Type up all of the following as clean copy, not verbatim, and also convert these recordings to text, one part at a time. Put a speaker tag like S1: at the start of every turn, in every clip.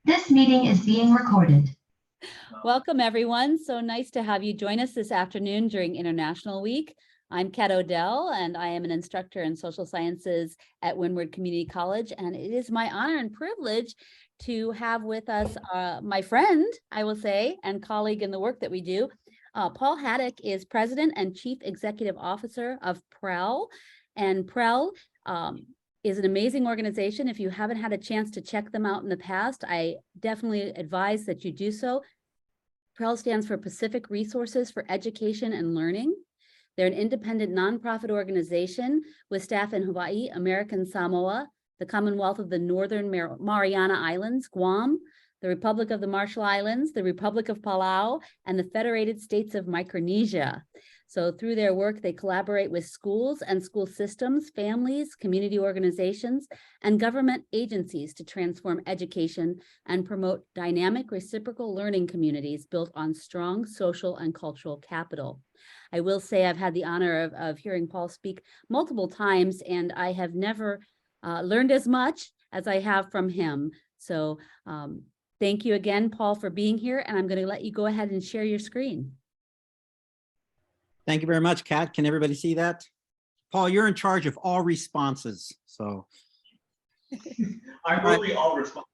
S1: This meeting is being recorded.
S2: Welcome, everyone. So nice to have you join us this afternoon during International Week. I'm Kat Odell, and I am an instructor in social sciences at Windward Community College. And it is my honor and privilege to have with us my friend, I will say, and colleague in the work that we do. Paul Hadik is President and Chief Executive Officer of PREL. And PREL is an amazing organization. If you haven't had a chance to check them out in the past, I definitely advise that you do so. PREL stands for Pacific Resources for Education and Learning. They're an independent nonprofit organization with staff in Hawaii, American Samoa, the Commonwealth of the Northern Mariana Islands, Guam, the Republic of the Marshall Islands, the Republic of Palau, and the Federated States of Micronesia. So through their work, they collaborate with schools and school systems, families, community organizations, and government agencies to transform education and promote dynamic reciprocal learning communities built on strong social and cultural capital. I will say I've had the honor of hearing Paul speak multiple times, and I have never learned as much as I have from him. So thank you again, Paul, for being here, and I'm going to let you go ahead and share your screen.
S3: Thank you very much, Kat. Can everybody see that? Paul, you're in charge of all responses, so.
S4: I'm really all responses.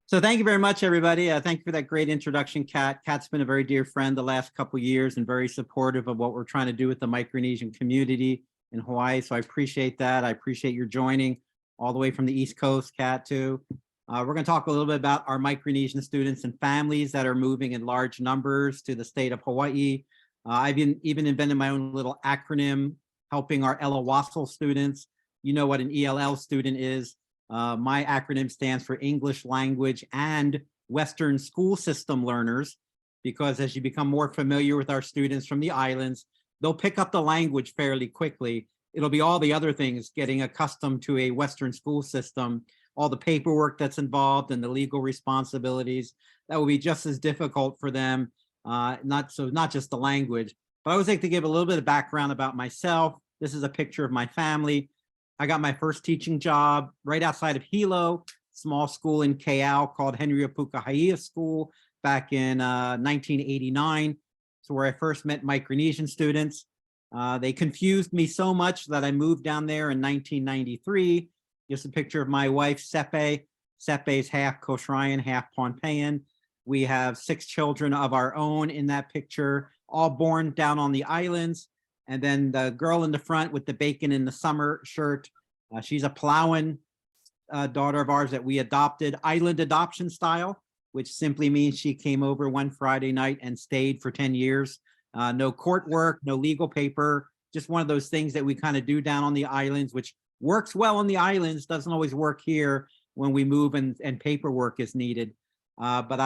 S3: So thank you very much, everybody. Thank you for that great introduction, Kat. Kat's been a very dear friend the last couple of years and very supportive of what we're trying to do with the Micronesian community in Hawaii. So I appreciate that. I appreciate your joining all the way from the East Coast, Kat, too. We're going to talk a little bit about our Micronesian students and families that are moving in large numbers to the state of Hawaii. I've even invented my own little acronym helping our ELAWASL students. You know what an ELL student is. My acronym stands for English Language and Western School System Learners, because as you become more familiar with our students from the islands, they'll pick up the language fairly quickly. It'll be all the other things, getting accustomed to a Western school system, all the paperwork that's involved and the legal responsibilities, that will be just as difficult for them. Not just the language, but I always like to give a little bit of background about myself. This is a picture of my family. I got my first teaching job right outside of Hilo, small school in Keau called Henry Pukahaia School back in 1989. So where I first met Micronesian students. They confused me so much that I moved down there in 1993. Just a picture of my wife, Sepe. Sepe's half Kosraean, half Pohnpeian. We have 6 children of our own in that picture, all born down on the islands. And then the girl in the front with the bacon in the summer shirt, she's a Palauan daughter of ours that we adopted island adoption style, which simply means she came over one Friday night and stayed for 10 years. No court work, no legal paper, just one of those things that we kind of do down on the islands, which works well on the islands, doesn't always work here when we move and paperwork is needed. But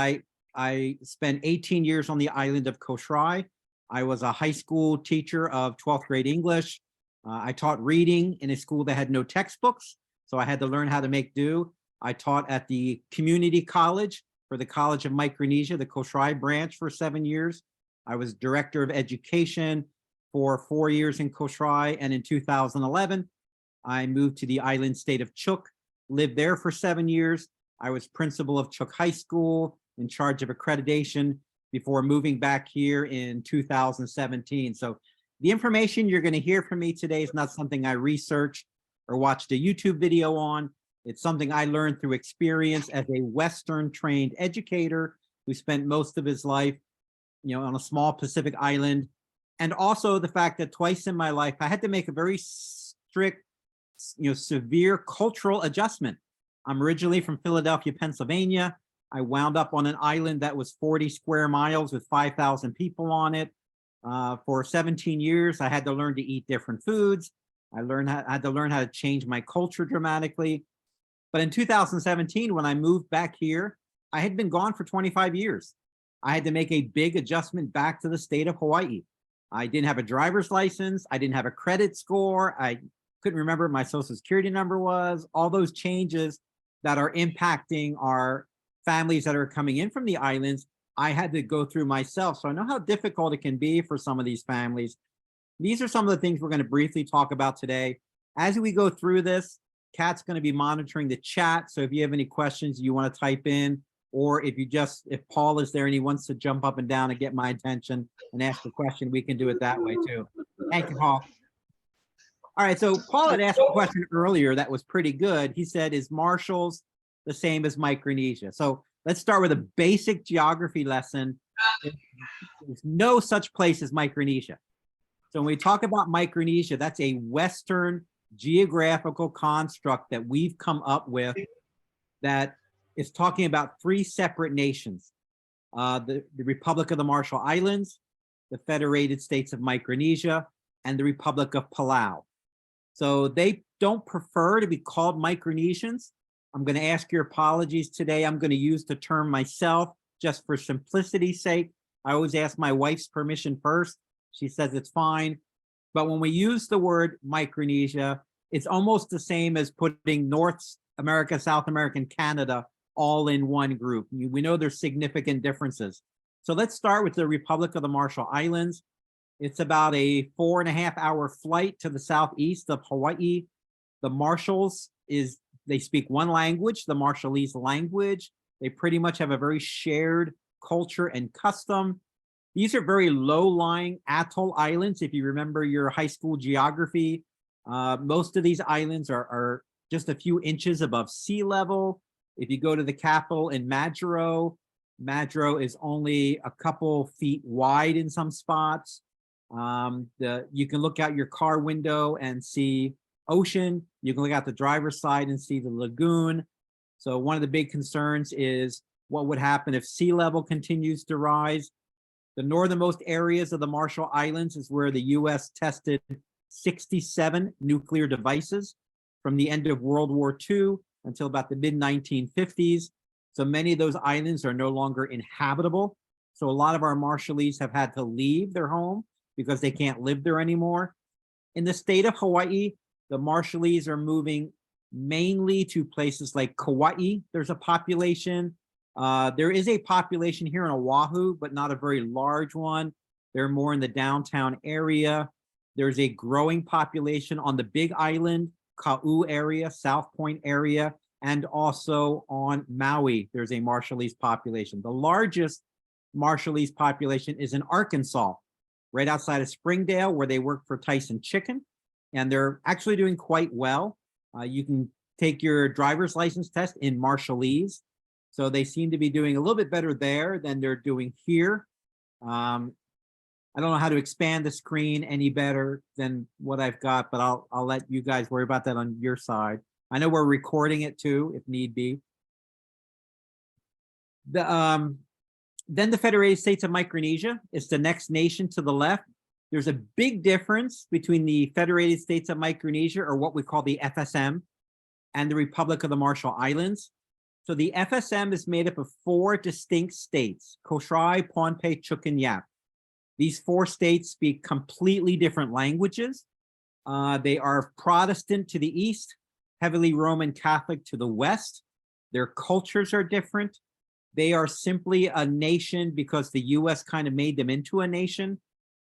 S3: I spent 18 years on the island of Kosrae. I was a high school teacher of 12th grade English. I taught reading in a school that had no textbooks, so I had to learn how to make do. I taught at the community college for the College of Micronesia, the Kosrae branch, for 7 years. I was director of education for 4 years in Kosrae, and in 2011, I moved to the island state of Chuuk, lived there for 7 years. I was principal of Chuuk High School, in charge of accreditation before moving back here in 2017. So the information you're going to hear from me today is not something I researched or watched a YouTube video on. It's something I learned through experience as a Western trained educator who spent most of his life, on a small Pacific island. And also the fact that twice in my life, I had to make a very strict, severe cultural adjustment. I'm originally from Philadelphia, Pennsylvania. I wound up on an island that was 40 square miles with 5,000 people on it. For 17 years, I had to learn to eat different foods. I had to learn how to change my culture dramatically. But in 2017, when I moved back here, I had been gone for 25 years. I had to make a big adjustment back to the state of Hawaii. I didn't have a driver's license. I didn't have a credit score. I couldn't remember what my social security number was. All those changes that are impacting our families that are coming in from the islands, I had to go through myself. So I know how difficult it can be for some of these families. These are some of the things we're going to briefly talk about today. As we go through this, Kat's going to be monitoring the chat. So if you have any questions you want to type in, or if Paul is there and he wants to jump up and down and get my attention and ask a question, we can do it that way too. Thank you, Paul. All right, so Paul had asked a question earlier that was pretty good. He said, is Marshalls the same as Micronesia? So let's start with a basic geography lesson. There's no such place as Micronesia. So when we talk about Micronesia, that's a Western geographical construct that we've come up with that is talking about three separate nations. The Republic of the Marshall Islands, the Federated States of Micronesia, and the Republic of Palau. So they don't prefer to be called Micronesians. I'm going to ask your apologies today. I'm going to use the term myself just for simplicity's sake. I always ask my wife's permission first. She says it's fine. But when we use the word Micronesia, it's almost the same as putting North America, South America, and Canada all in one group. We know there's significant differences. So let's start with the Republic of the Marshall Islands. It's about a 4.5-hour flight to the southeast of Hawaii. The Marshalls they speak one language, the Marshallese language. They pretty much have a very shared culture and custom. These are very low-lying atoll islands. If you remember your high school geography, most of these islands are just a few inches above sea level. If you go to the capital in Majuro is only a couple feet wide in some spots. You can look out your car window and see ocean. You can look out the driver's side and see the lagoon. So one of the big concerns is what would happen if sea level continues to rise. The northernmost areas of the Marshall Islands is where the US tested 67 nuclear devices from the end of World War II until about the mid-1950s. So many of those islands are no longer inhabitable. So a lot of our Marshallese have had to leave their home because they can't live there anymore. In the state of Hawaii, the Marshallese are moving mainly to places like Kauai. There's a population. There is a population here in Oahu, but not a very large one. They're more in the downtown area. There's a growing population on the Big Island, Kau area, South Point area, and also on Maui, there's a Marshallese population. The largest Marshallese population is in Arkansas, right outside of Springdale, where they work for Tyson Chicken, and they're actually doing quite well. You can take your driver's license test in Marshallese. So they seem to be doing a little bit better there than they're doing here. I don't know how to expand the screen any better than what I've got, but I'll let you guys worry about that on your side. I know we're recording it too, if need be. Then the Federated States of Micronesia is the next nation to the left. There's a big difference between the Federated States of Micronesia, or what we call the FSM, and the Republic of the Marshall Islands. So the FSM is made up of 4 distinct states: Koshrai, Pohnpei, Chuk, and Yap. These 4 states speak completely different languages. They are Protestant to the east, heavily Roman Catholic to the west. Their cultures are different. They are simply a nation because the US kind of made them into a nation.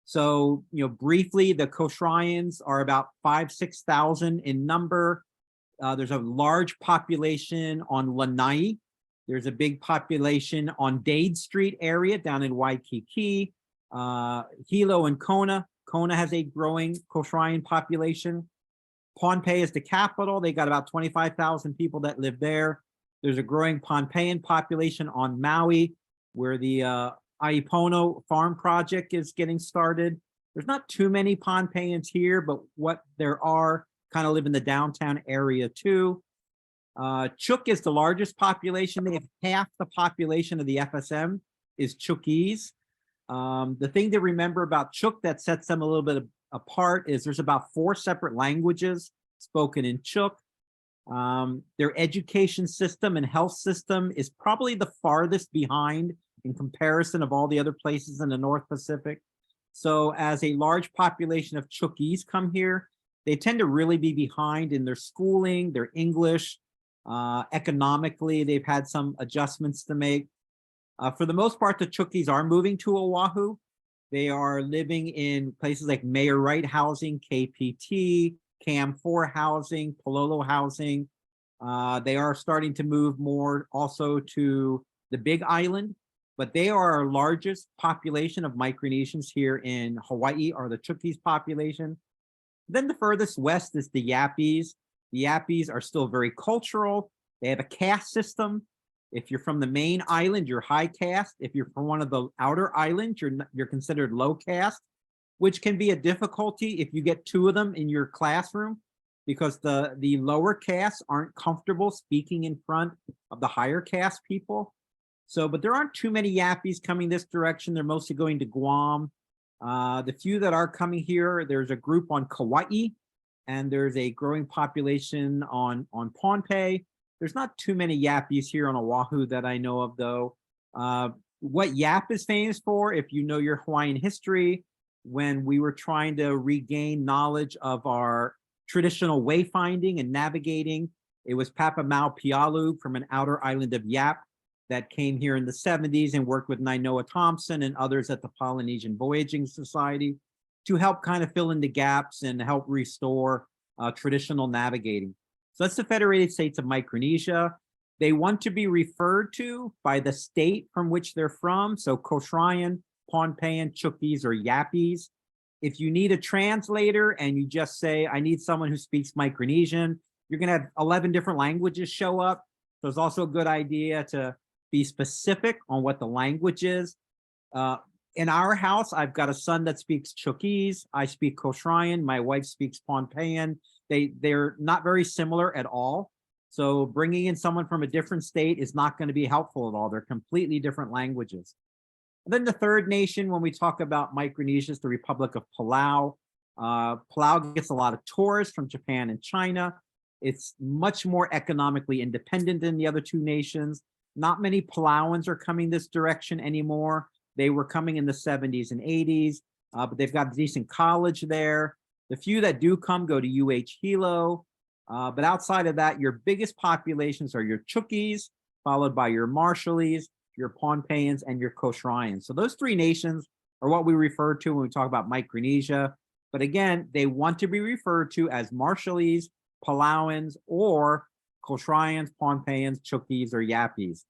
S3: So, briefly, the Koshraians are about 5,000–6,000 in number. There's a large population on Lanai. There's a big population on Dade Street area down in Waikiki. Hilo and Kona. Kona has a growing Koshraian population. Pohnpei is the capital. They got about 25,000 people that live there. There's a growing Pohnpeian population on Maui, where the Aipono farm project is getting started. There's not too many Pohnpeians here, but what there are kind of live in the downtown area too. Chuk is the largest population. They have half the population of the FSM is Chukese. The thing to remember about Chuk that sets them a little bit apart is there's about 4 separate languages spoken in Chuk. Their education system and health system is probably the farthest behind in comparison of all the other places in the North Pacific. So as a large population of Chukese come here, they tend to really be behind in their schooling, their English. Economically, they've had some adjustments to make. For the most part, the Chukese are moving to Oahu. They are living in places like Mayor Right Housing, KPT, CAM4 housing, Pololo housing. They are starting to move more also to the Big Island, but they are our largest population of Micronesians here in Hawaii, are the Chukis population. Then the furthest west is the Yappies. The Yappies are still very cultural. They have a caste system. If you're from the main island, you're high caste. If you're from one of the outer islands, you're considered low caste, which can be a difficulty if you get two of them in your classroom, because the lower castes aren't comfortable speaking in front of the higher caste people. So, but there aren't too many Yappies coming this direction. They're mostly going to Guam. The few that are coming here, there's a group on Kauai, and there's a growing population on Pohnpei. There's not too many Yappies here on Oahu that I know of, though. What Yap is famous for, if you know your Hawaiian history, when we were trying to regain knowledge of our traditional wayfinding and navigating, it was Papa Mau Pialu from an outer island of Yap that came here in the 70s and worked with Nainoa Thompson and others at the Polynesian Voyaging Society to help kind of fill in the gaps and help restore traditional navigating. So that's the Federated States of Micronesia. They want to be referred to by the state from which they're from. So Kosraean, Pohnpeian, Chukis, or Yappies. If you need a translator and you just say, I need someone who speaks Micronesian, you're going to have 11 different languages show up. So it's also a good idea to be specific on what the language is. In our house, I've got a son that speaks Chukis. I speak Kosraean. My wife speaks Pohnpeian. They're not very similar at all. So bringing in someone from a different state is not going to be helpful at all. They're completely different languages. And then the third nation, when we talk about Micronesia, is the Republic of Palau. Palau gets a lot of tourists from Japan and China. It's much more economically independent than the other two nations. Not many Palauans are coming this direction anymore. They were coming in the 70s and 80s, but they've got a decent college there. The few that do come go to UH Hilo. But outside of that, your biggest populations are your Chukis, followed by your Marshallese, your Pohnpeians, and your Kosraeans. So those three nations are what we refer to when we talk about Micronesia. But again, they want to be referred to as Marshallese, Palauans, or Kosraeans, Pohnpeians, Chukis, or Yappies.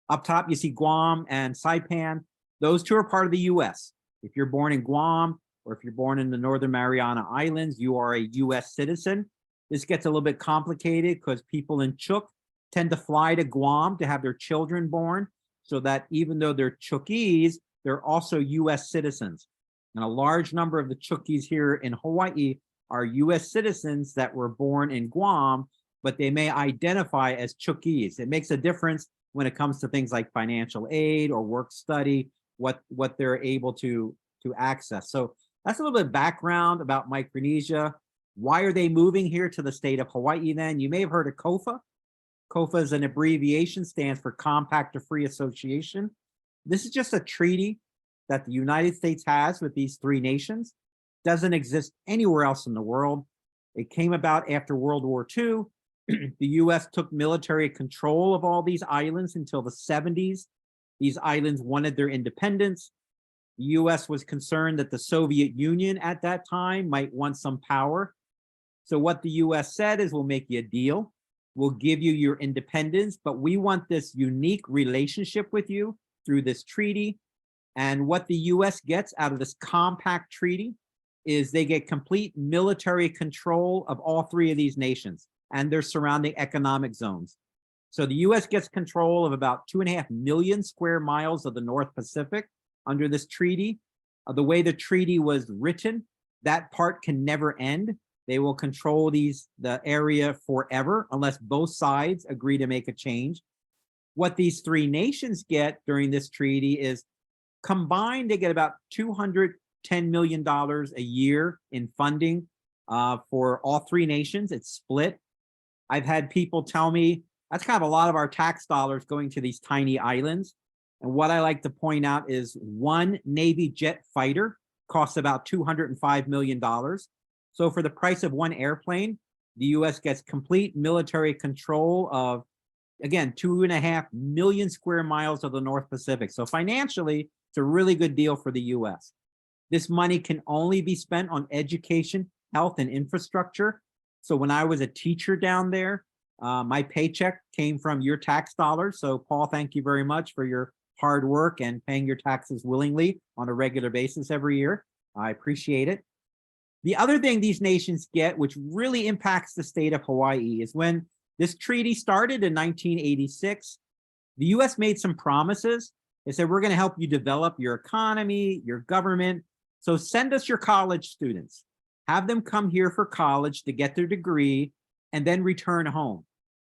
S3: Up top, you see Guam and Saipan. Those two are part of the U.S. If you're born in Guam, or if you're born in the Northern Mariana Islands, you are a U.S. citizen. This gets a little bit complicated because people in Chuk tend to fly to Guam to have their children born, so that even though they're Chukis, they're also U.S. citizens. And a large number of the Chukis here in Hawaii are U.S. citizens that were born in Guam, but they may identify as Chukis. It makes a difference when it comes to things like financial aid or work study, what they're able to access. So that's a little bit of background about Micronesia. Why are they moving here to the state of Hawaii then? You may have heard of COFA. COFA is an abbreviation, stands for Compact of Free Association. This is just a treaty that the United States has with these three nations. Doesn't exist anywhere else in the world. It came about after World War II. The US took military control of all these islands until the 70s. These islands wanted their independence. The US was concerned that the Soviet Union at that time might want some power. So what the US said is, we'll make you a deal. We'll give you your independence, but we want this unique relationship with you through this treaty. And what the US gets out of this compact treaty is they get complete military control of all three of these nations and their surrounding economic zones. So the US gets control of about 2.5 million square miles of the North Pacific under this treaty. The way the treaty was written, that part can never end. They will control the area forever unless both sides agree to make a change. What these three nations get during this treaty is combined, they get about $210 million a year in funding for all three nations. It's split. I've had people tell me that's kind of a lot of our tax dollars going to these tiny islands. And what I like to point out is one Navy jet fighter costs about $205 million. So for the price of one airplane, the US gets complete military control of, again, 2.5 million square miles of the North Pacific. So financially, it's a really good deal for the US. This money can only be spent on education, health, and infrastructure. So when I was a teacher down there, my paycheck came from your tax dollars. So Paul, thank you very much for your hard work and paying your taxes willingly on a regular basis every year. I appreciate it. The other thing these nations get, which really impacts the state of Hawaii, is when this treaty started in 1986, the US made some promises. They said, we're going to help you develop your economy, your government. So send us your college students. Have them come here for college to get their degree and then return home.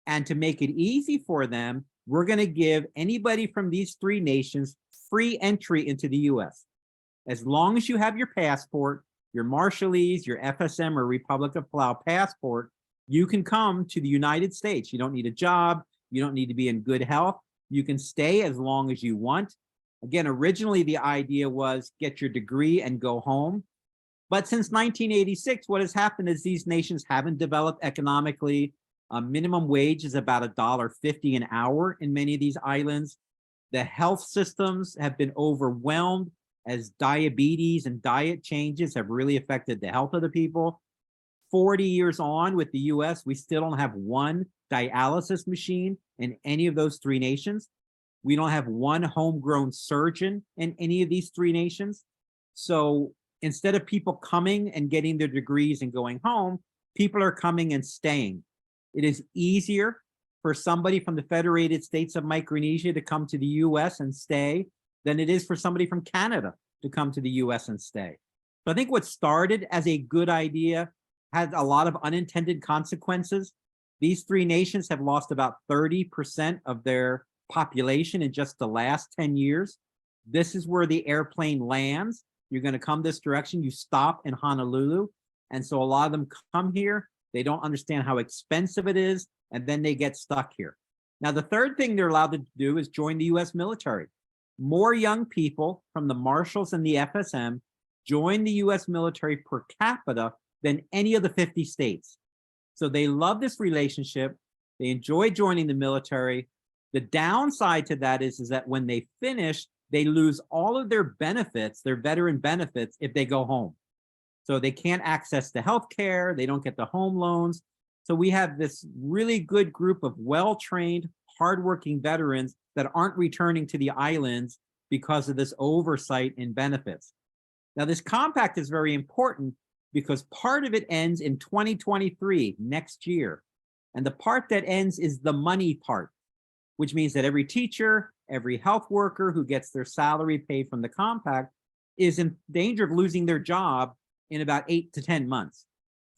S3: And to make it easy for them, we're going to give anybody from these three nations free entry into the US. As long as you have your passport, your Marshallese, your FSM or Republic of Palau passport, you can come to the United States. You don't need a job. You don't need to be in good health. You can stay as long as you want. Again, originally the idea was get your degree and go home. But since 1986, what has happened is these nations haven't developed economically. Minimum wage is about $1.50 an hour in many of these islands. The health systems have been overwhelmed as diabetes and diet changes have really affected the health of the people. 40 years on with the US, we still don't have one dialysis machine in any of those three nations. We don't have one homegrown surgeon in any of these three nations. So instead of people coming and getting their degrees and going home, people are coming and staying. It is easier for somebody from the Federated States of Micronesia to come to the US and stay than it is for somebody from Canada to come to the US and stay. So I think what started as a good idea had a lot of unintended consequences. These three nations have lost about 30% of their population in just the last 10 years. This is where the airplane lands. You're going to come this direction. You stop in Honolulu. And so a lot of them come here. They don't understand how expensive it is. And then they get stuck here. Now, the third thing they're allowed to do is join the US military. More young people from the Marshals and the FSM join the US military per capita than any of the 50 states. So they love this relationship. They enjoy joining the military. The downside to that is that when they finish, they lose all of their benefits, their veteran benefits, if they go home. So they can't access the health care. They don't get the home loans. So we have this really good group of well-trained, hardworking veterans that aren't returning to the islands because of this oversight in benefits. Now, this compact is very important because part of it ends in 2023, next year. And the part that ends is the money part, which means that every teacher, every health worker who gets their salary paid from the compact is in danger of losing their job in about 8 to 10 months.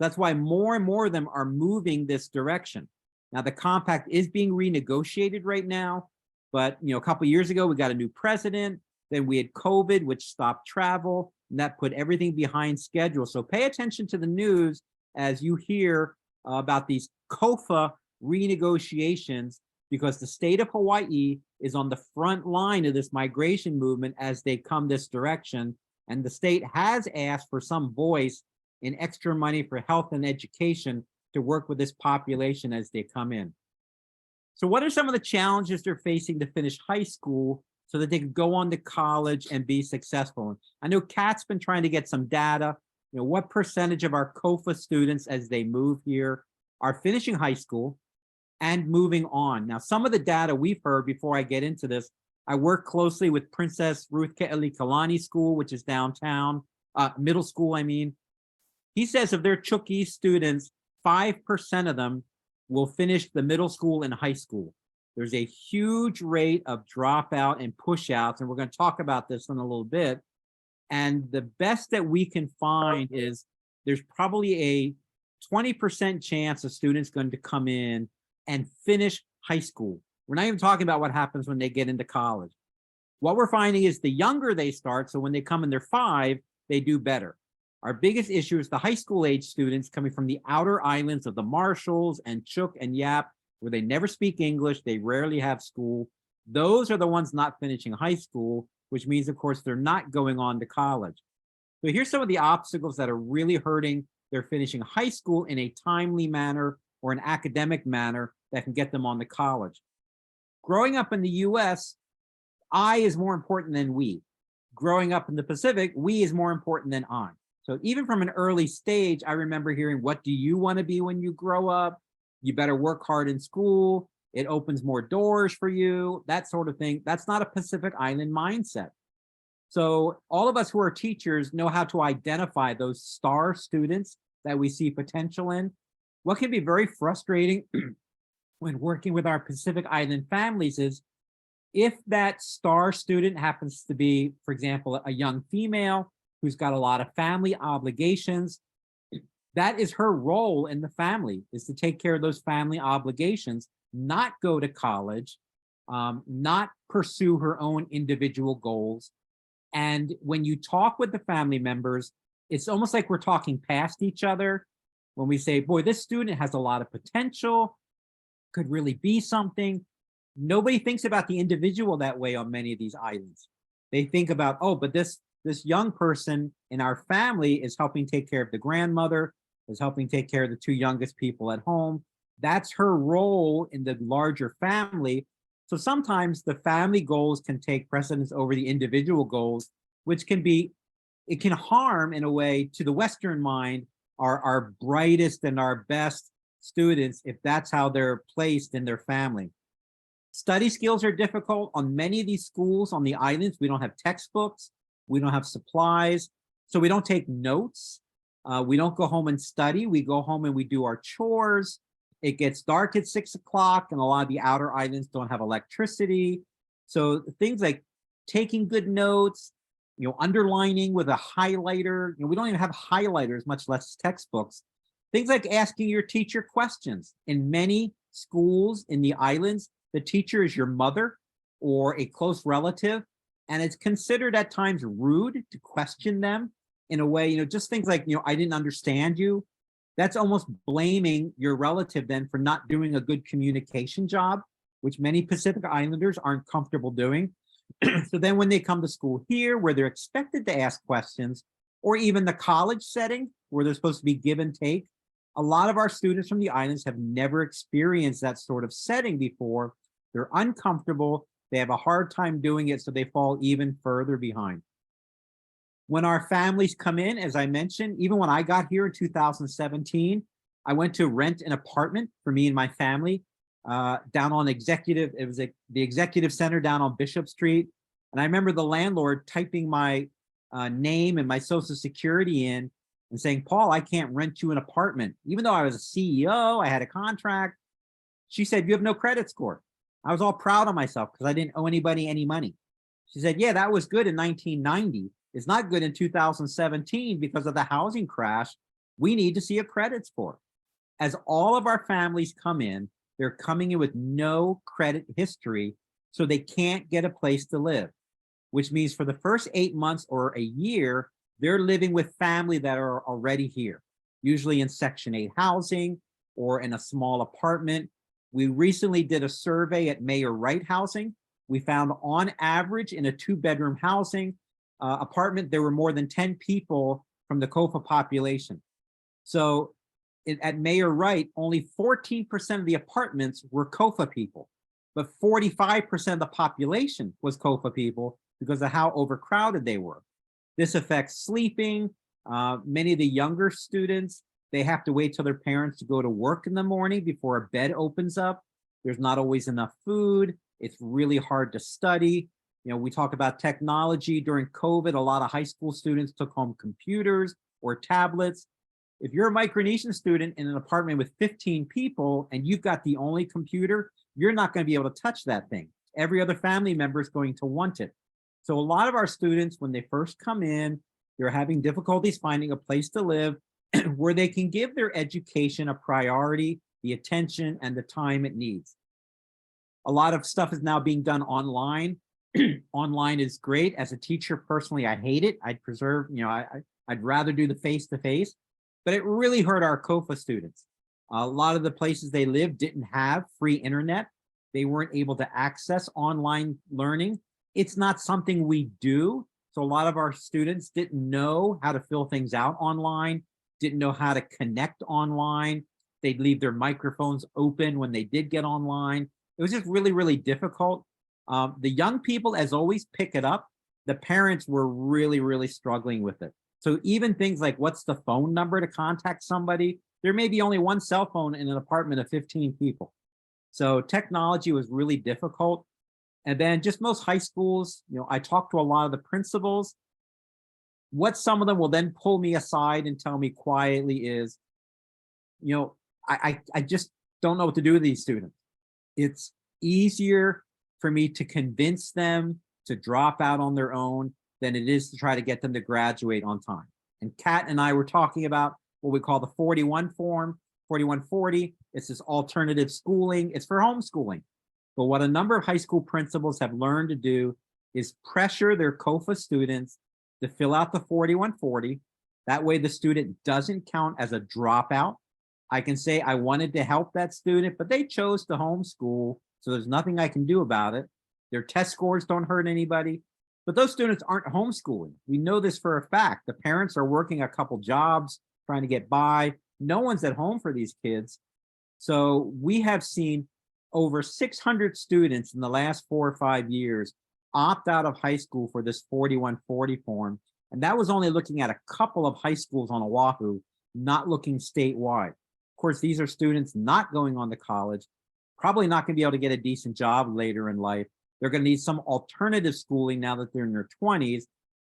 S3: That's why more and more of them are moving this direction. Now, the compact is being renegotiated right now, but a couple of years ago, we got a new president. Then we had COVID, which stopped travel, and that put everything behind schedule. So pay attention to the news as you hear about these COFA renegotiations, because the state of Hawaii is on the front line of this migration movement as they come this direction. And the state has asked for some voice in extra money for health and education to work with this population as they come in. So what are some of the challenges they're facing to finish high school so that they can go on to college and be successful? I know Kat's been trying to get some data. What percentage of our COFA students as they move here are finishing high school and moving on? Now, some of the data we've heard before I get into this, I work closely with Princess Ruth Ke'alikalani School, which is downtown, middle school, I mean. He says of their Chukis students, 5% of them will finish the middle school and high school. There's a huge rate of dropout and pushouts, and we're going to talk about this in a little bit. And the best that we can find is there's probably a 20% chance a student's going to come in and finish high school. We're not even talking about what happens when they get into college. What we're finding is the younger they start, so when they come in their 5, they do better. Our biggest issue is the high school age students coming from the outer islands of the Marshalls and Chuuk and Yap, where they never speak English, they rarely have school. Those are the ones not finishing high school, which means, of course, they're not going on to college. So here's some of the obstacles that are really hurting their finishing high school in a timely manner or an academic manner that can get them on to college. Growing up in the US, I is more important than we. Growing up in the Pacific, we is more important than I. So even from an early stage, I remember hearing, what do you want to be when you grow up? You better work hard in school. It opens more doors for you, that sort of thing. That's not a Pacific Island mindset. So all of us who are teachers know how to identify those star students that we see potential in. What can be very frustrating when working with our Pacific Island families is if that star student happens to be, for example, a young female who's got a lot of family obligations, that is her role in the family, is to take care of those family obligations, not go to college, not pursue her own individual goals. And when you talk with the family members, it's almost like we're talking past each other when we say, boy, this student has a lot of potential, could really be something. Nobody thinks about the individual that way on many of these islands. They think about, oh, but this young person in our family is helping take care of the grandmother, is helping take care of the two youngest people at home. That's her role in the larger family. So sometimes the family goals can take precedence over the individual goals, which can be, it can harm in a way to the Western mind, our brightest and our best students, if that's how they're placed in their family. Study skills are difficult on many of these schools on the islands. We don't have textbooks, we don't have supplies, so we don't take notes. We don't go home and study. We go home and we do our chores. It gets dark at 6 o'clock, and a lot of the outer islands don't have electricity. So things like taking good notes, underlining with a highlighter. We don't even have highlighters, much less textbooks. Things like asking your teacher questions. In many schools in the islands, the teacher is your mother or a close relative, and it's considered at times rude to question them in a way, just things like, I didn't understand you. That's almost blaming your relative then for not doing a good communication job, which many Pacific Islanders aren't comfortable doing. So then when they come to school here, where they're expected to ask questions, or even the college setting where they're supposed to be give and take, a lot of our students from the islands have never experienced that sort of setting before. They're uncomfortable. They have a hard time doing it, so they fall even further behind. When our families come in, as I mentioned, even when I got here in 2017, I went to rent an apartment for me and my family down on Executive. It was the Executive Center down on Bishop Street. And I remember the landlord typing my name and my social security in and saying, Paul, I can't rent you an apartment. Even though I was a CEO, I had a contract. She said, you have no credit score. I was all proud of myself because I didn't owe anybody any money. She said, yeah, that was good in 1990. It's not good in 2017 because of the housing crash. We need to see a credit score. As all of our families come in, they're coming in with no credit history, so they can't get a place to live, which means for the first 8 months or a year, they're living with family that are already here, usually in Section 8 housing or in a small apartment. We recently did a survey at Mayor Wright Housing. We found on average in a 2-bedroom housing apartment, there were more than 10 people from the COFA population. So at Mayor Wright, only 14% of the apartments were COFA people, but 45% of the population was COFA people because of how overcrowded they were. This affects sleeping. Many of the younger students, they have to wait till their parents to go to work in the morning before a bed opens up. There's not always enough food. It's really hard to study. We talk about technology. During COVID, a lot of high school students took home computers or tablets. If you're a Micronesian student in an apartment with 15 people and you've got the only computer, you're not going to be able to touch that thing. Every other family member is going to want it. So a lot of our students, when they first come in, they're having difficulties finding a place to live where they can give their education a priority, the attention, and the time it needs. A lot of stuff is now being done online. Online is great. As a teacher, personally, I hate it. I'd preserve, I'd rather do the face-to-face, but it really hurt our COFA students. A lot of the places they lived didn't have free internet. They weren't able to access online learning. It's not something we do. So a lot of our students didn't know how to fill things out online, didn't know how to connect online. They'd leave their microphones open when they did get online. It was just really, really difficult. The young people, as always, pick it up. The parents were really, really struggling with it. So even things like what's the phone number to contact somebody, there may be only one cell phone in an apartment of 15 people. So technology was really difficult. And then just most high schools, I talked to a lot of the principals. What some of them will then pull me aside and tell me quietly is, I just don't know what to do with these students. It's easier for me to convince them to drop out on their own than it is to try to get them to graduate on time. And Kat and I were talking about what we call the 41 form, 4140. It's this alternative schooling. It's for homeschooling. But what a number of high school principals have learned to do is pressure their COFA students to fill out the 4140. That way the student doesn't count as a dropout. I can say I wanted to help that student, but they chose to homeschool, so there's nothing I can do about it. Their test scores don't hurt anybody, but those students aren't homeschooling. We know this for a fact. The parents are working a couple jobs, trying to get by. No one's at home for these kids. So we have seen over 600 students in the last 4 or 5 years opt out of high school for this 4140 form. And that was only looking at a couple of high schools on Oahu, not looking statewide. Of course, these are students not going on to college, probably not going to be able to get a decent job later in life. They're going to need some alternative schooling now that they're in their 20s.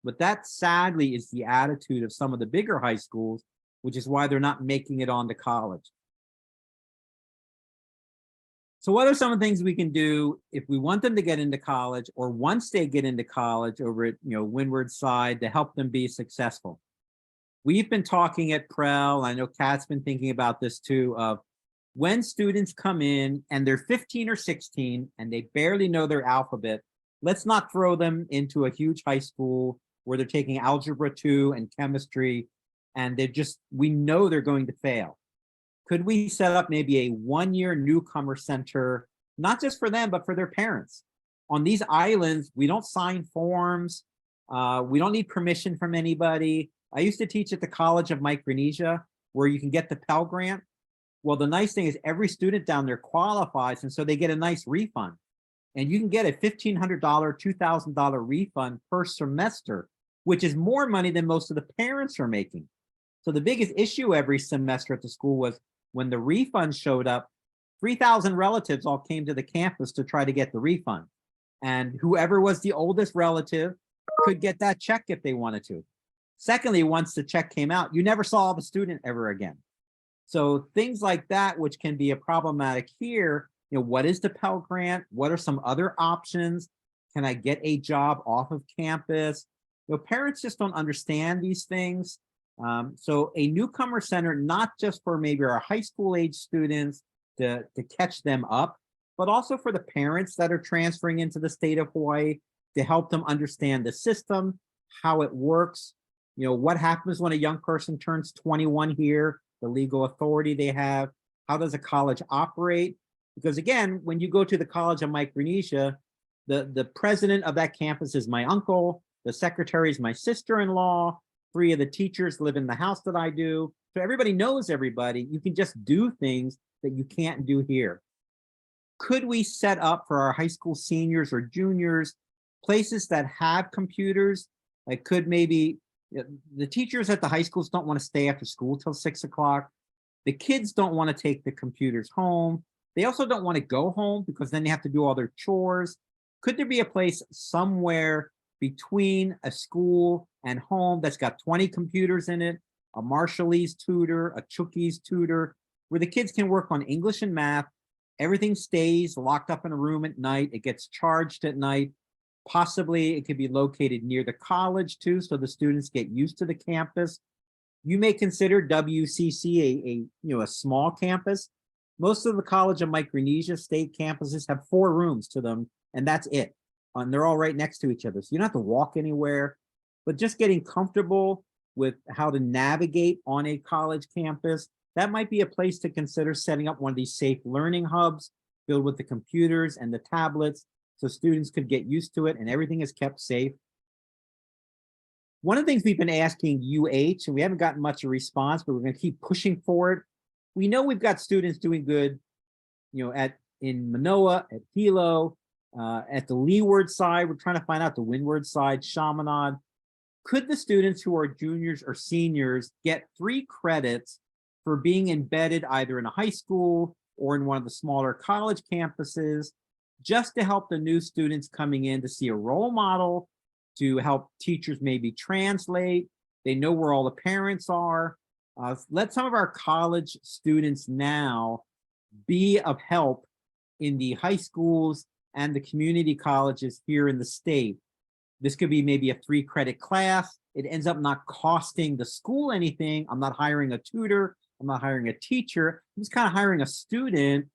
S3: But that sadly is the attitude of some of the bigger high schools, which is why they're not making it on to college. So what are some of the things we can do if we want them to get into college, or once they get into college over at Windward side, to help them be successful? We've been talking at Prel, I know Kat's been thinking about this too, of when students come in and they're 15 or 16 and they barely know their alphabet, let's not throw them into a huge high school where they're taking algebra 2 and chemistry, and we know they're going to fail. Could we set up maybe a 1-year newcomer center, not just for them, but for their parents? On these islands, we don't sign forms. We don't need permission from anybody. I used to teach at the College of Micronesia, where you can get the Pell Grant. Well, the nice thing is every student down there qualifies, and so they get a nice refund. And you can get a $1,500, $2,000 refund per semester, which is more money than most of the parents are making. So the biggest issue every semester at the school was when the refund showed up, 3,000 relatives all came to the campus to try to get the refund. And whoever was the oldest relative could get that check if they wanted to. Secondly, once the check came out, you never saw the student ever again. So things like that, which can be a problematic here, what is the Pell Grant? What are some other options? Can I get a job off of campus? Parents just don't understand these things. So a newcomer center, not just for maybe our high school age students to catch them up, but also for the parents that are transferring into the state of Hawaii to help them understand the system, how it works. What happens when a young person turns 21 here, the legal authority they have, how does a college operate? Because again, when you go to the College of Micronesia, the president of that campus is my uncle, the secretary is my sister-in-law, 3 of the teachers live in the house that I do. So everybody knows everybody. You can just do things that you can't do here. Could we set up for our high school seniors or juniors places that have computers? Like could maybe, the teachers at the high schools don't want to stay after school till 6 o'clock. The kids don't want to take the computers home. They also don't want to go home because then they have to do all their chores. Could there be a place somewhere between a school and home that's got 20 computers in it, a Marshallese tutor, a Chookies tutor, where the kids can work on English and math? Everything stays locked up in a room at night. It gets charged at night. Possibly it could be located near the college too, so the students get used to the campus. You may consider WCC a small campus. Most of the College of Micronesia state campuses have 4 rooms to them, and that's it. And they're all right next to each other, so you don't have to walk anywhere. But just getting comfortable with how to navigate on a college campus, that might be a place to consider setting up one of these safe learning hubs filled with the computers and the tablets, so students could get used to it and everything is kept safe. One of the things we've been asking UH, and we haven't gotten much of a response, but we're going to keep pushing for it. We know we've got students doing good, in Manoa, at Hilo, at the Leeward side. We're trying to find out the Windward side, Chaminade. could the students who are juniors or seniors get 3 credits for being embedded either in a high school or in one of the smaller college campuses, just to help the new students coming in to see a role model, to help teachers maybe translate. They know where all the parents are. Let some of our college students now be of help in the high schools and the community colleges here in the state. This could be maybe a 3-credit class. It ends up not costing the school anything. I'm not hiring a tutor. I'm not hiring a teacher. I'm just kind of hiring a student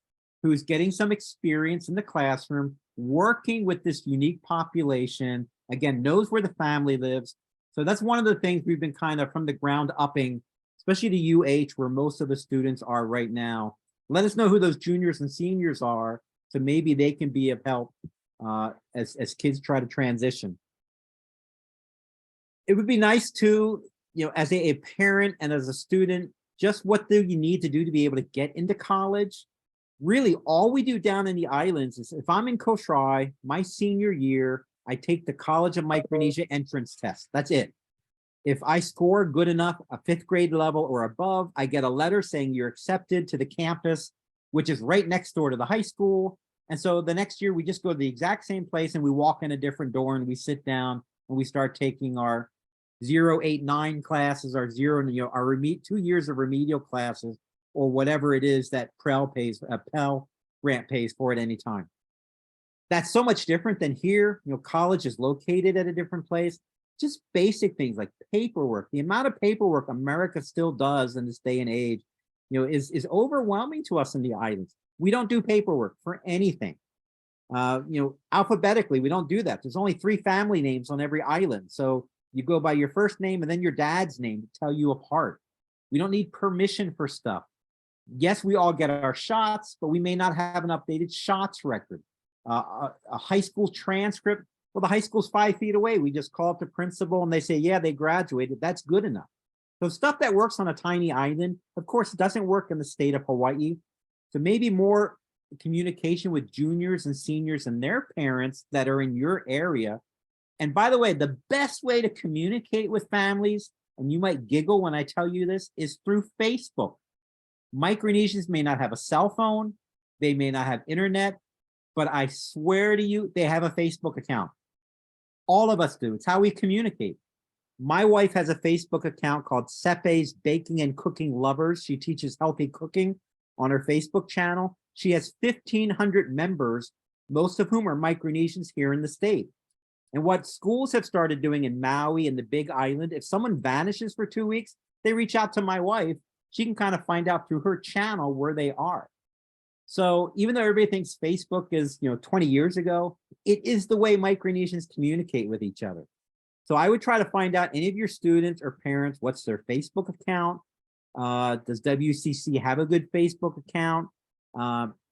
S3: who's getting some experience in the classroom, working with this unique population, again, knows where the family lives. So that's one of the things we've been kind of from the ground upping, especially the UH, where most of the students are right now. Let us know who those juniors and seniors are, so maybe they can be of help as kids try to transition. It would be nice to, as a parent and as a student, just what do you need to do to be able to get into college? Really, all we do down in the islands is if I'm in Koshrai, my senior year, I take the College of Micronesia entrance test. That's it. If I score good enough, a 5th grade level or above, I get a letter saying you're accepted to the campus, which is right next door to the high school. And so the next year we just go to the exact same place and we walk in a different door and we sit down and we start taking our 0, 8, 9 classes, our 2 years of remedial classes, or whatever it is that Pell grant pays for at any time. That's so much different than here. College is located at a different place. Just basic things like paperwork. The amount of paperwork America still does in this day and age, is overwhelming to us in the islands. We don't do paperwork for anything. Alphabetically, we don't do that. There's only 3 family names on every island. So you go by your first name and then your dad's name to tell you apart. We don't need permission for stuff. Yes, we all get our shots, but we may not have an updated shots record. A high school transcript, well, the high school's 5 feet away. We just call up the principal and they say, yeah, they graduated. That's good enough. So stuff that works on a tiny island, of course, doesn't work in the state of Hawaii. So maybe more communication with juniors and seniors and their parents that are in your area. And by the way, the best way to communicate with families, and you might giggle when I tell you this, is through Facebook. Micronesians may not have a cell phone, they may not have internet, but I swear to you, they have a Facebook account. All of us do. It's how we communicate. My wife has a Facebook account called Sepe's Baking and Cooking Lovers. She teaches healthy cooking on her Facebook channel. She has 1,500 members, most of whom are Micronesians here in the state. And what schools have started doing in Maui and the Big Island, if someone vanishes for 2 weeks, they reach out to my wife. She can kind of find out through her channel where they are. So even though everybody thinks Facebook is, 20 years ago, it is the way Micronesians communicate with each other. So I would try to find out any of your students or parents, what's their Facebook account? Does WCC have a good Facebook account?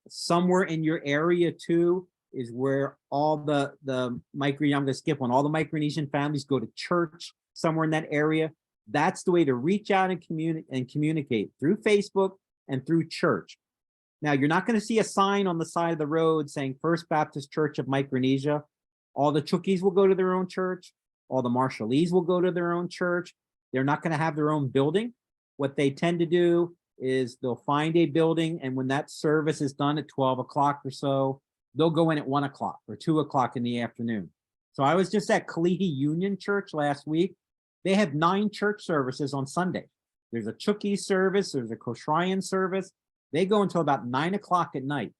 S3: Somewhere in your area too is where all the I'm going to skip one, all the Micronesian families go to church somewhere in that area. That's the way to reach out and communicate through Facebook and through church. Now, you're not going to see a sign on the side of the road saying First Baptist Church of Micronesia. All the Chukis will go to their own church. All the Marshallese will go to their own church. They're not going to have their own building. What they tend to do is they'll find a building, and when that service is done at 12 o'clock or so, they'll go in at 1 o'clock or 2 o'clock in the afternoon. So I was just at Kalihi Union Church last week. They have 9 church services on Sunday. There's a Chuki service. There's a Koshrayan service. They go until about 9 o'clock at night.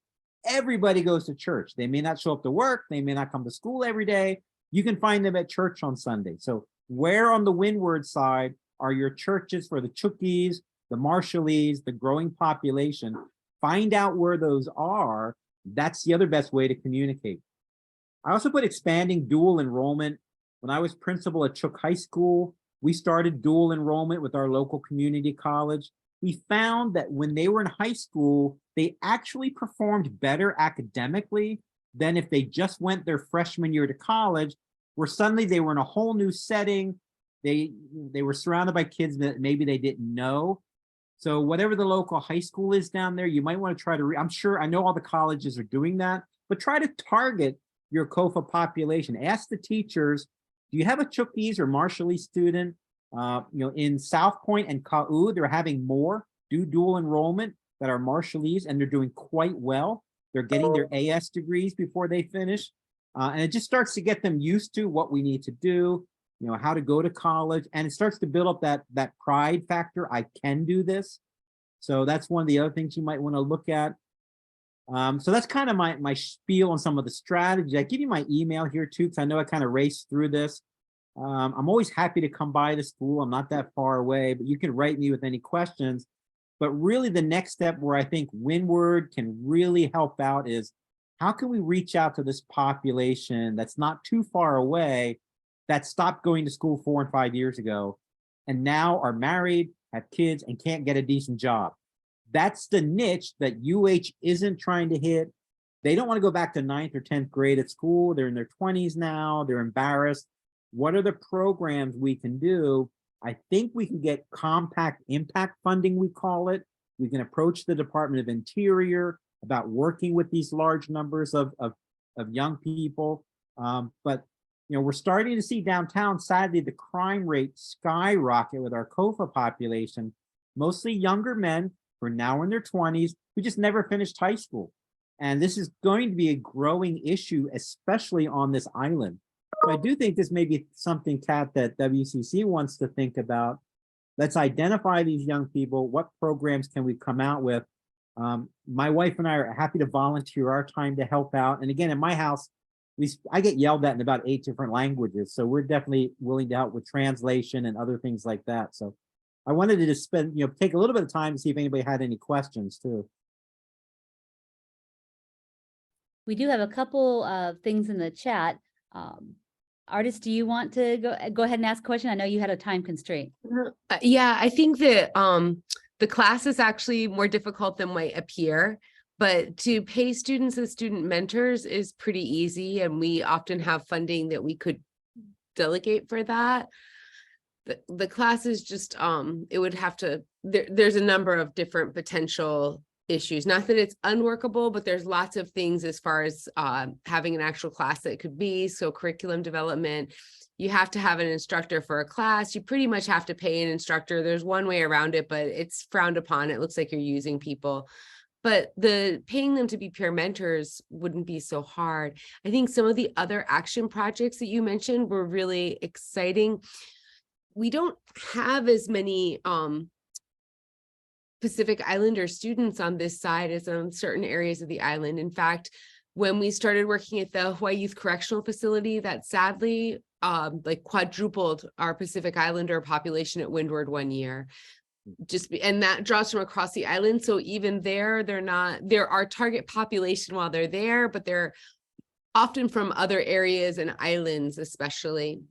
S3: Everybody goes to church. They may not show up to work. They may not come to school every day. You can find them at church on Sunday. So where on the Windward side are your churches for the Chukis, the Marshallese, the growing population? Find out where those are. That's the other best way to communicate. I also put expanding dual enrollment. When I was principal at Chuk High School, we started dual enrollment with our local community college. We found that when they were in high school, they actually performed better academically than if they just went their freshman year to college, where suddenly they were in a whole new setting. They were surrounded by kids that maybe they didn't know. So whatever the local high school is down there, you might want to try to, I know all the colleges are doing that, but try to target your COFA population. Ask the teachers, Do you have a Chukis or Marshallese student? In South Point and Kau, they're having more do dual enrollment that are Marshallese, and they're doing quite well. They're getting their AS degrees before they finish. And it just starts to get them used to what we need to do, how to go to college. And it starts to build up that pride factor. I can do this. So that's one of the other things you might want to look at. So that's kind of my spiel on some of the strategies. I give you my email here too, because I know I kind of raced through this. I'm always happy to come by the school. I'm not that far away, but you can write me with any questions. But really the next step where I think Windward can really help out is how can we reach out to this population that's not too far away, that stopped going to school 4 and 5 years ago, and now are married, have kids, and can't get a decent job. That's the niche that UH isn't trying to hit. They don't want to go back to 9th or 10th grade at school. They're in their 20s now. They're embarrassed. What are the programs we can do? I think we can get compact impact funding, we call it. We can approach the Department of Interior about working with these large numbers of young people. But we're starting to see downtown, sadly, the crime rate skyrocket with our COFA population, mostly younger men who are now in their 20s, who just never finished high school. And this is going to be a growing issue, especially on this island. So I do think this may be something, Kat, that WCC wants to think about. Let's identify these young people. What programs can we come out with? My wife and I are happy to volunteer our time to help out. And again, in my house, I get yelled at in about 8 different languages. So we're definitely willing to help with translation and other things like that. So I wanted to just take a little bit of time to see if anybody had any questions too.
S2: We do have a couple of things in the chat. Artist, do you want to go ahead and ask a question? I know you had a time constraint.
S5: Yeah, I think that the class is actually more difficult than might appear, but to pay students as student mentors is pretty easy, and we often have funding that we could delegate for that. The class is just, it would have to, there's a number of different potential issues. Not that it's unworkable, but there's lots of things as far as having an actual class that it could be. So curriculum development, you have to have an instructor for a class. You pretty much have to pay an instructor. There's one way around it, but it's frowned upon. It looks like you're using people. But the paying them to be peer mentors wouldn't be so hard. I think some of the other action projects that you mentioned were really exciting. We don't have as many Pacific Islander students on this side as on certain areas of the island. In fact, when we started working at the Hawaii Youth Correctional Facility, that sadly like quadrupled our Pacific Islander population at Windward one year. And that draws from across the island. So even there, they're our target population while they're there, but they're often from other areas and islands especially.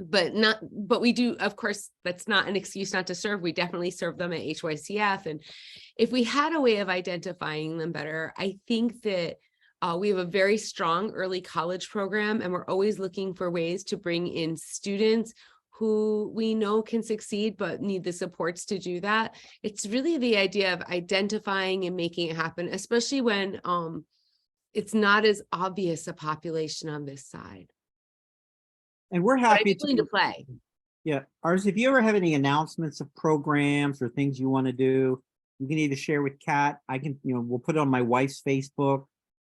S5: But we do, of course, that's not an excuse not to serve. We definitely serve them at HYCF. And if we had a way of identifying them better, I think that we have a very strong early college program, and we're always looking for ways to bring in students who we know can succeed, but need the supports to do that. It's really the idea of identifying and making it happen, especially when it's not as obvious a population on this side.
S3: And we're happy
S5: to play.
S3: Yeah, Ars, if you ever have any announcements of programs or things you want to do, you can either share with Kat. I can, we'll put it on my wife's Facebook.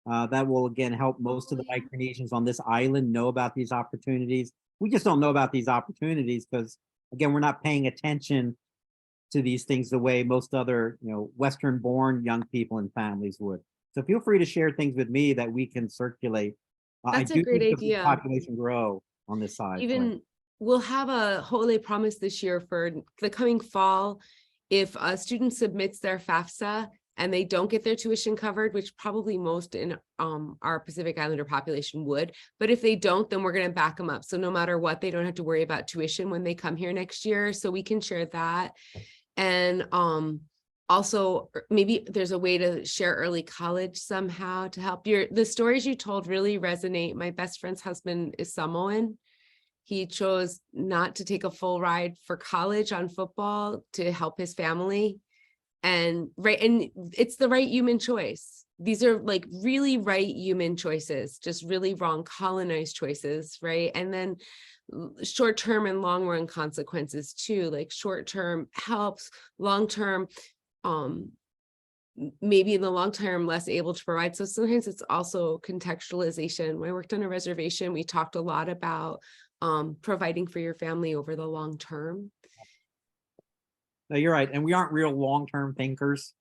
S3: That will again help most of the Micronesians on this island know about these opportunities. We just don't know about these opportunities because, again, we're not paying attention to these things the way most other, Western-born young people and families would. So feel free to share things with me that we can circulate.
S5: That's
S3: I do
S5: a great
S3: think
S5: idea.
S3: The population grow on this side.
S5: Even we'll have a Hole promise this year for the coming fall. If a student submits their FAFSA and they don't get their tuition covered, which probably most in our Pacific Islander population would, but if they don't, then we're going to back them up. So no matter what, they don't have to worry about tuition when they come here next year. So we can share that. And also maybe there's a way to share early college somehow to help. The stories you told really resonate. My best friend's husband is Samoan. He chose not to take a full ride for college on football to help his family. And it's the right human choice. these are like really right human choices, just really wrong colonized choices, right? And then short-term and long-run consequences too, like short-term helps, long-term, maybe in the long term, less able to provide. So sometimes it's also contextualization. When I worked on a reservation, we talked a lot about providing for your family over the long term.
S3: No, you're right. And we aren't real long-term thinkers.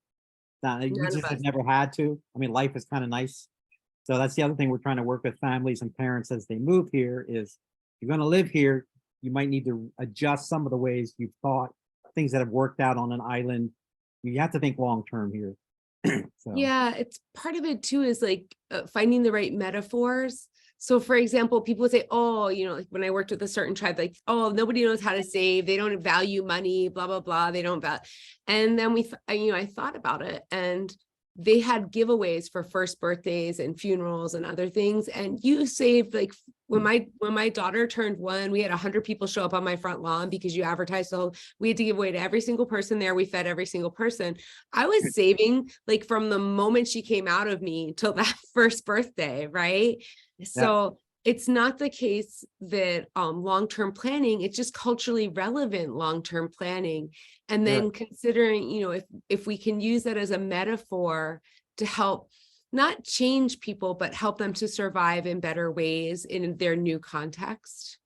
S3: We
S5: None
S3: just
S5: of
S3: have
S5: us.
S3: never had to. I mean, life is kind of nice. So that's the other thing we're trying to work with families and parents as they move here is you're going to live here. You might need to adjust some of the ways you've thought, things that have worked out on an island. You have to think long-term here. So.
S5: Yeah, it's part of it too, is like finding the right metaphors. So for example, people would say, oh, you know, like when I worked with a certain tribe, like, oh, nobody knows how to save. They don't value money, blah, blah, blah. They don't value. And then I thought about it, and they had giveaways for first birthdays and funerals and other things. And you saved, like, when my daughter turned 1, we had 100 people show up on my front lawn because you advertised the whole, we had to give away to every single person there. We fed every single person. I was saving like from the moment she came out of me till that first birthday, right? Yeah. So it's not the case that long-term planning, it's just culturally relevant long-term planning. And then considering, you know, if we can use that as a metaphor to help not change people, but help them to survive in better ways in their new context.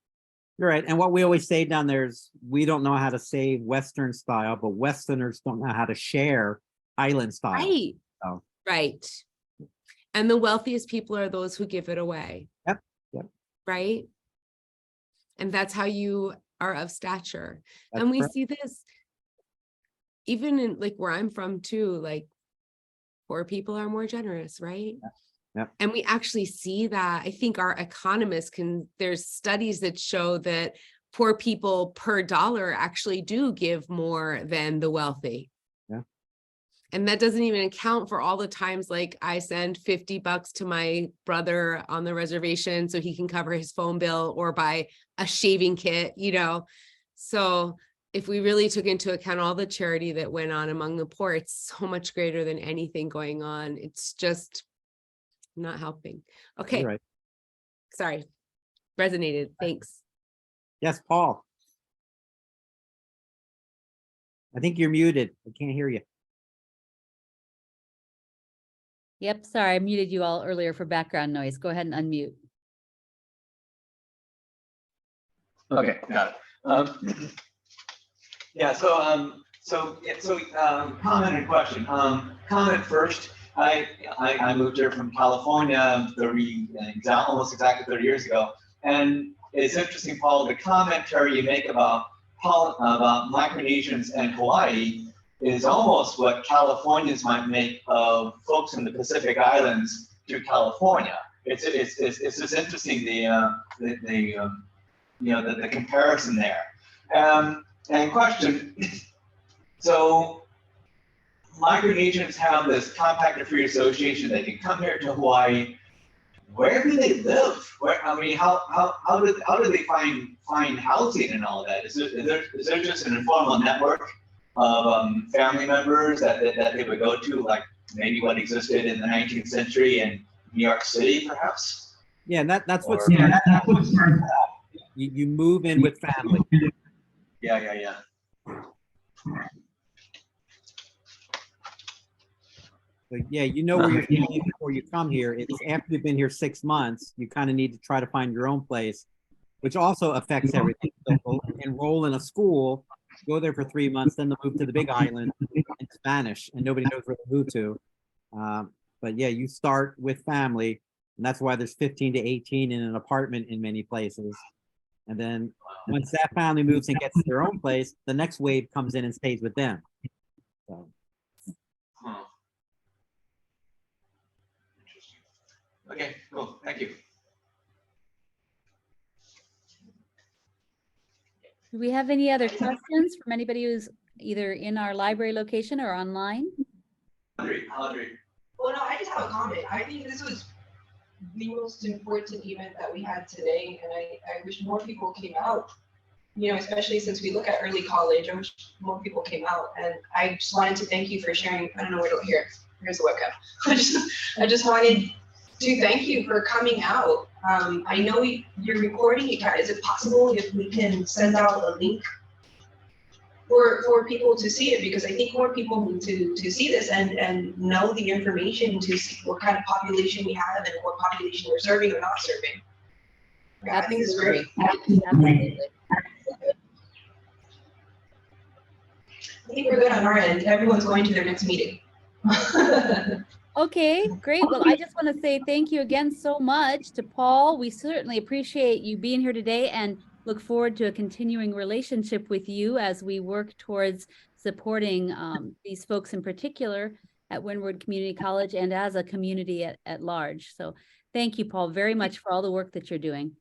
S3: You're right. And what we always say down there is we don't know how to save Western style, but Westerners don't know how to share island style.
S5: Right.
S3: So.
S5: Right. And the wealthiest people are those who give it away.
S3: Yep. Yep.
S5: Right. And that's how you are of stature.
S3: That's
S5: and we
S3: correct.
S5: see this even in like where I'm from too, like poor people are more generous, right?
S3: Yep.
S5: And we actually see that. I think our economists there's studies that show that poor people per dollar actually do give more than the wealthy.
S3: Yeah.
S5: And that doesn't even account for all the times like I send $50 to my brother on the reservation so he can cover his phone bill or buy a shaving kit, you know? So if we really took into account all the charity that went on among the poor, it's so much greater than anything going on. It's just not helping. Okay.
S3: You're right.
S5: Sorry. Resonated. Thanks.
S3: Yes, Paul. I think you're muted. I can't hear you.
S2: Yep, sorry, I muted you all earlier for background noise. Go ahead and unmute.
S4: Okay, got it. Yeah, comment and question. Comment first. I moved here from California almost exactly 30 years ago, and it's interesting, Paul, the commentary you make about Micronesians and Hawaii is almost what Californians might make of folks in the Pacific Islands to California. It's just interesting the comparison there. And question, so Micronesians have this compact and free association. They can come here to Hawaii. Where do they live? How do they find housing and all that? Is there just an informal network of family members that they would go to, like maybe what existed in the 19th century in New York City, perhaps?
S3: Yeah, and that's what started. You move in with family.
S4: Yeah.
S3: But yeah, you know where you're staying before you come here. It's after you've been here 6 months, you kind of need to try to find your own place, which also affects everything. So enroll in a school, go there for 3 months, then they'll move to the big island in Spanish, and nobody knows where to move to. But yeah, you start with family, and that's why there's 15 to 18 in an apartment in many places. And then once that family moves and gets their own place, the next wave comes in and stays with them. So.
S4: Interesting. Okay, cool. Thank you.
S2: Do we have any other questions from anybody who's either in our library location or online?
S4: Audrey.
S6: Well, no, I just have a comment. I think this was the most important event that we had today, and I wish more people came out, you know, especially since we look at early college. I wish more people came out, and I just wanted to thank you for sharing. I don't know where to hear. here's the webcam. I just wanted to thank you for coming out. I know you're recording it, Kat. Is it possible if we can send out a link for people to see it? Because I think more people need to see this and know the information to see what kind of population we have and what population we're serving or not serving. Yeah, I think it's great.
S2: Absolutely.
S6: I think we're good on our end. Everyone's going to their next meeting.
S2: Okay, great. Well, I just want to say thank you again so much to Paul. We certainly appreciate you being here today and look forward to a continuing relationship with you as we work towards supporting these folks in particular at Windward Community College and as a community at large. So thank you, Paul, very much for all the work that you're doing.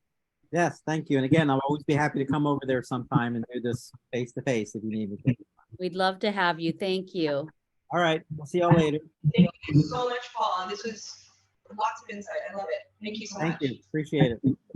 S3: Yes, thank you. And again, I'll always be happy to come over there sometime and do this face to face if you need me to.
S2: We'd love to have you. Thank you.
S3: All right, we'll see y'all later.
S6: Thank you so much, Paul. This was lots of insight. I love it. Thank you so much.
S3: Thank you, appreciate it.